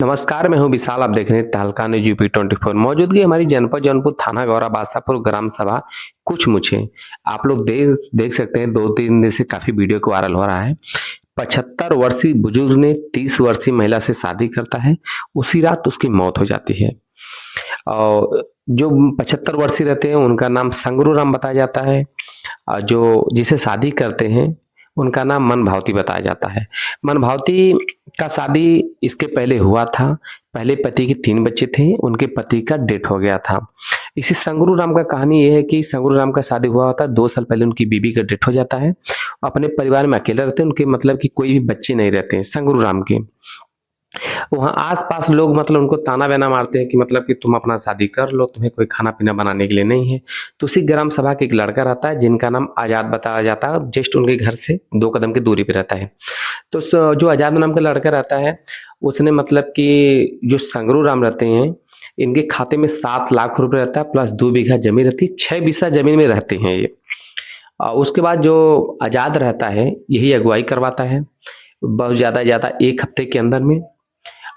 नमस्कार, मैं हूँ विशाल। आप देख रहे हैं तहलका न्यूज़ यूपी 24। मौजूदगी हमारी जनपद जौनपुर थाना गौरा बादशाहपुर ग्राम सभा कुछ मुझे। आप लोग देख देख सकते हैं 2-3 दिन से काफ़ी वीडियो को वायरल हो रहा है। 75 वर्षीय बुजुर्ग ने 30 वर्षीय महिला से शादी करता है, उसी रात उसकी मौत हो जाती है। और जो 75 वर्षीय रहते हैं उनका नाम संगरू राम बताया जाता है। जो जिसे शादी करते हैं उनका नाम मनभावती बताया जाता है। मनभावती का शादी इसके पहले हुआ था। पहले पति के 3 बच्चे थे, उनके पति का डेथ हो गया था। इसी संगरू राम का कहानी ये है कि संगरू राम का शादी हुआ होता है, 2 साल पहले उनकी बीवी का डेथ हो जाता है। अपने परिवार में अकेले रहते हैं, उनके मतलब कि कोई भी बच्चे नहीं रहते हैं संगरू राम के। वहाँ आस-पास लोग मतलब उनको ताना-बाना मारते हैं कि मतलब कि तुम अपना शादी कर लो, तुम्हें कोई खाना-पीना बनाने के लिए नहीं है। तो उसी ग्राम सभा के एक लड़का रहता है जिनका नाम आज़ाद बताया जाता है, जस्ट उनके घर से 2 कदम की दूरी पे रहता है। तो जो आज़ाद नाम का लड़का रहता है, उसने मतलब कि जो संगरू राम रहते हैं, इनके खाते में 7 लाख रुपए रहता है प्लस 2 बीघा ज़मीन रहती है, 6 बीसा ज़मीन में रहते हैं ये। उसके बाद जो आज़ाद रहता है, यही अगुवाई करवाता है, बहुत ज़्यादा 1 हफ्ते के अंदर में।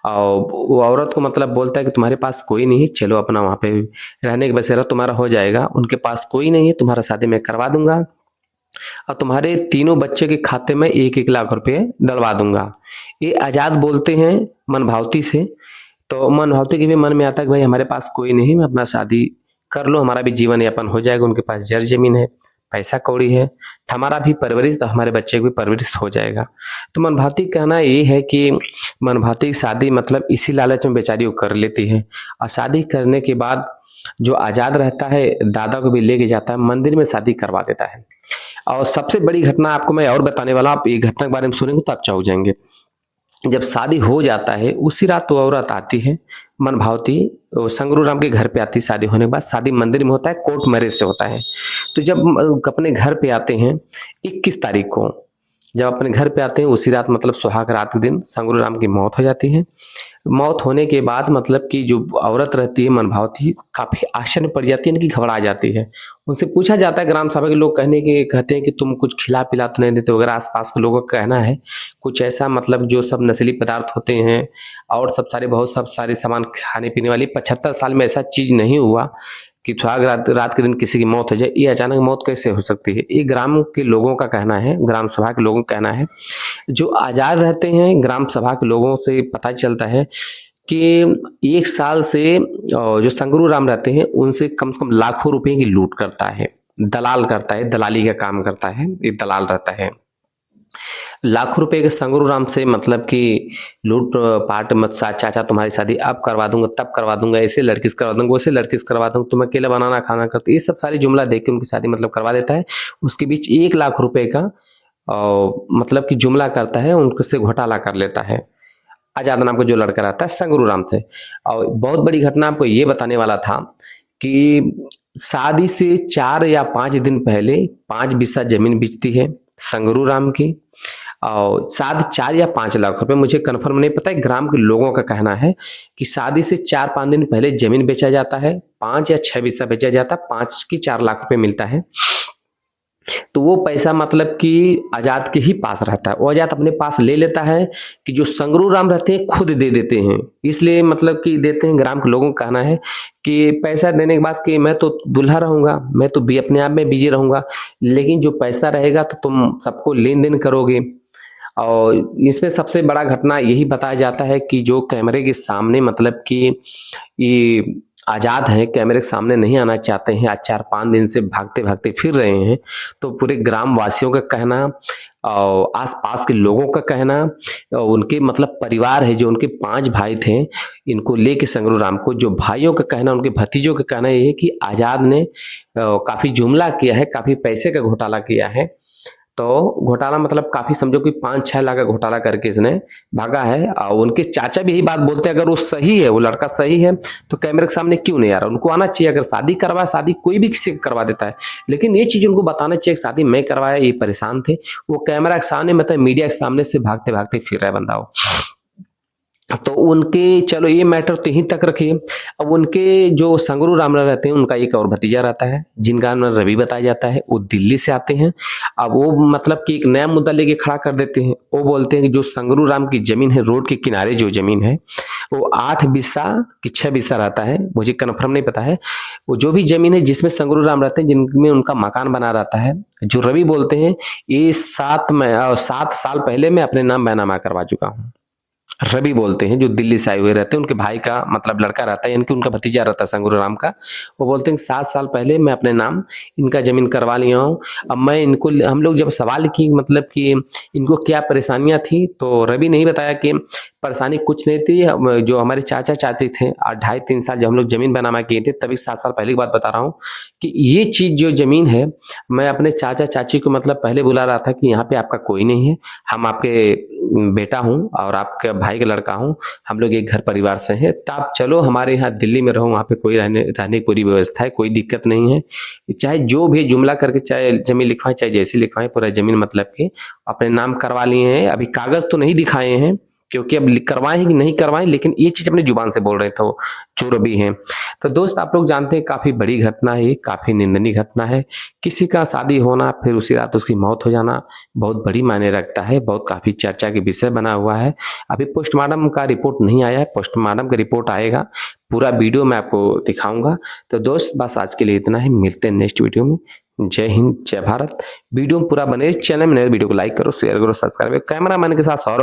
और वो औरत को मतलब बोलता है कि तुम्हारे पास कोई नहीं है, चलो अपना वहाँ पे रहने का बसेरा तुम्हारा हो जाएगा। उनके पास कोई नहीं है, तुम्हारा शादी मैं करवा दूँगा और तुम्हारे तीनों बच्चे के खाते में 1-1 लाख रुपए डलवा दूँगा। ये आज़ाद बोलते हैं मनभावती से, तो मनभावती के भी मन में आता है कि भाई हमारे पास कोई नहीं, मैं अपना शादी कर लूँ, हमारा भी जीवन यापन हो जाएगा। उनके पास जर ज़मीन है, पैसा कौड़ी है, तो हमारा भी परवरिश तो हमारे बच्चे की भी परवरिश हो जाएगा। तो मनभावती का कहना ये है कि मनभावती की शादी मतलब इसी लालच में बेचारी वो कर लेती है और शादी करने के बाद जो आज़ाद रहता है, दादा को भी लेके जाता है, मंदिर में शादी करवा देता है। और सबसे बड़ी घटना आपको मैं और बताने वाला हूँ, आप ये घटना के बारे में सुनेंगे तो आप चौंक जाएँगे। जब शादी हो जाता है, उसी रात वो औरत आती है, मनभावती संगरू राम के घर पे आती है शादी होने के बाद। शादी मंदिर में होता है, कोर्ट मैरिज से होता है। तो जब अपने घर पे आते हैं 21 तारीख को, जब अपने घर पे आते हैं उसी रात मतलब सुहाग रात के दिन संगरू राम की मौत हो जाती है। मौत होने के बाद मतलब कि जो औरत रहती है मनभावती काफ़ी आश्चर्य में पड़ जाती है, इनकी घबरा जाती है। उनसे पूछा जाता है, ग्राम सभा के लोग कहते हैं कि तुम कुछ खिला-पिला तो नहीं देते वगैरह, आस-पास के लोगों का कहना है। कुछ ऐसा मतलब जो सब नशीली पदार्थ होते हैं और सब सारे सामान खाने-पीने वाली 75 साल में ऐसा चीज़ नहीं हुआ कि सुहाग रात रात के दिन किसी की मौत हो जाए। ये अचानक मौत कैसे हो सकती है? ये ग्राम के लोगों का कहना है, ग्राम सभा के लोगों का कहना है। जो आज़ाद रहते हैं, ग्राम सभा के लोगों से पता चलता है कि 1 साल से जो संगरू राम रहते हैं, उनसे कम से कम लाखों रुपए की लूट करता है, दलाल करता है, दलाली का काम करता है, एक दलाल रहता है। लाखों रुपए के संगरू राम से मतलब कि लूट-पाट मत सा चाचा तुम्हारी शादी अब करवा दूँगा, तब करवा दूँगा, ऐसे लड़की से करवा दूँगा, वैसे लड़की से करवा दूँगा, तुम अकेले बनाना खाना करते, ये सब सारी जुमला देके उनकी शादी मतलब करवा देता है। उसके बीच 1 लाख रुपए का मतलब कि जुमला करता है, उनसे घोटाला कर लेता है। आज़ाद नाम का जो लड़का रहता है संगरू राम से। और बहुत बड़ी घटना आपको ये बताने वाला था कि शादी से 4 या 5 दिन पहले 5 बिस्सा ज़मीन बिकती है संगरू राम की और शायद 4 या 5 लाख रुपए, मुझे कन्फर्म नहीं पता है। ग्राम के लोगों का कहना है कि शादी से 4-5 दिन पहले ज़मीन बेचा जाता है, 5 या 6 बिस्सा बेचा जाता है, 5 की 4 लाख रुपए मिलता है। तो वो पैसा मतलब कि आज़ाद के ही पास रहता है। वो आज़ाद अपने पास ले लेता है कि जो संगरू राम रहते हैं खुद दे देते हैं। इसलिए मतलब कि देते हैं, ग्राम के लोगों का कहना है कि पैसा देने के बाद कि मैं तो दूल्हा रहूँगा, मैं तो भी अपने आप में बिज़ी रहूँगा, लेकिन जो पैसा रहेगा तो तुम सबको लेन-देन करोगे। और इसमें सबसे बड़ा घटना यही बताया जाता है कि जो कैमरे के सामने मतलब कि ये आज़ाद हैं, कैमरे के सामने नहीं आना चाहते हैं, आज 4-5 दिन से भागते-भागते फिर रहे हैं। तो पूरे ग्रामवासियों का कहना और आस-पास के लोगों का कहना और उनके मतलब परिवार है, जो उनके 5 भाई थे, इनको लेके संगरू राम को, जो भाइयों का कहना, उनके भतीजों का कहना ये है कि आज़ाद ने काफ़ी जुमला किया है, काफ़ी पैसे का घोटाला किया है। तो घोटाला मतलब काफ़ी समझो कि 5-6 लाख का घोटाला करके इसने भागा है और उनके चाचा भी यही बात बोलते हैं, अगर वो सही है, वो लड़का सही है, तो कैमरे के सामने क्यों नहीं आ रहा? उनको आना चाहिए, अगर शादी करवाए, शादी कोई भी किसी का करवा देता है। लेकिन ये चीज़ उनको बताना चाहिए कि शादी मैं करवाया, ये परेशान थे। वो कैमरा के सामने मतलब मीडिया के सामने से भागते-भागते फिर रहा है बंदा वो। तो उनके चलो ये मैटर तो यहीं तक रखिए। अब उनके जो संगरू रामलाल रहते हैं, उनका एक और भतीजा रहता है, जिनका नाम रवि बताया जाता है, वो दिल्ली से आते हैं। अब वो मतलब कि एक नया मुद्दा लेके खड़ा कर देते हैं। वो बोलते हैं कि जो संगरू राम की ज़मीन है, रोड के किनारे जो ज़मीन है, वो 8 बिस्सा कि 6 बिस्सा रहता है, मुझे कन्फर्म नहीं पता है। वो जो भी ज़मीन है जिसमें संगरू राम रहते हैं, जिनमें उनका मकान बना रहता है, जो रवि बोलते हैं, ये 7 साल पहले मैं अपने नाम बैनामा करवा चुका हूँ। रवि बोलते हैं, जो दिल्ली से आए हुए रहते हैं, उनके भाई का मतलब लड़का रहता है, यानी कि उनका भतीजा रहता है संगरू राम का। वो बोलते हैं कि 7 साल पहले मैं अपने नाम इनका ज़मीन करवा लिया हूँ। अब मैं इनको हम लोग जब सवाल किए मतलब कि इनको क्या परेशानियाँ थी, तो रवि ने ही बताया कि परेशानी कुछ नहीं थी। जो हमारे चाचा-चाची थे, 2.5-3 साल जब हम लोग ज़मीन बनामा किए थे, तभी 7 साल पहले की बात बता रहा हूँ कि ये चीज़ जो ज़मीन है, मैं अपने चाचा-चाची को मतलब पहले बुला रहा था कि यहाँ पे आपका कोई नहीं है, हम आपके बेटा हूँ और आपके भाई का लड़का हूँ, हम लोग एक घर परिवार से हैं, तो आप चलो हमारे यहाँ दिल्ली में रहो, वहाँ पे कोई रहने रहने की पूरी व्यवस्था है, कोई दिक्कत नहीं है। चाहे जो भी जुमला करके चाहे ज़मीन लिखवाएँ, चाहे जैसी लिखवाएँ, पूरा ज़मीन मतलब कि अपने नाम करवा लिए हैं। अभी कागज़ तो नहीं दिखाए हैं, क्योंकि अब करवाएँ हैं कि नहीं करवाएँ, लेकिन ये चीज़ अपनी जुबान से बोल रहे थे वो, जो रवि हैं। तो दोस्त आप लोग जानते हैं काफ़ी बड़ी घटना है ये, काफ़ी निंदनीय घटना है। किसी का शादी होना, फिर उसी रात उसकी मौत हो जाना, बहुत बड़ी मायने रखता है, बहुत काफ़ी चर्चा के विषय बना हुआ है। अभी पोस्टमार्टम का रिपोर्ट नहीं आया है, पोस्टमार्टम का रिपोर्ट आएगा, पूरा वीडियो मैं आपको दिखाऊँगा। तो दोस्त बस आज के लिए इतना ही, मिलते हैं नेक्स्ट वीडियो में। जय हिंद, जय भारत। वीडियो पूरा बने, चैनल में नए वीडियो को लाइक करो, शेयर करो, सब्सक्राइब करो। कैमरामैन के साथ सौरभ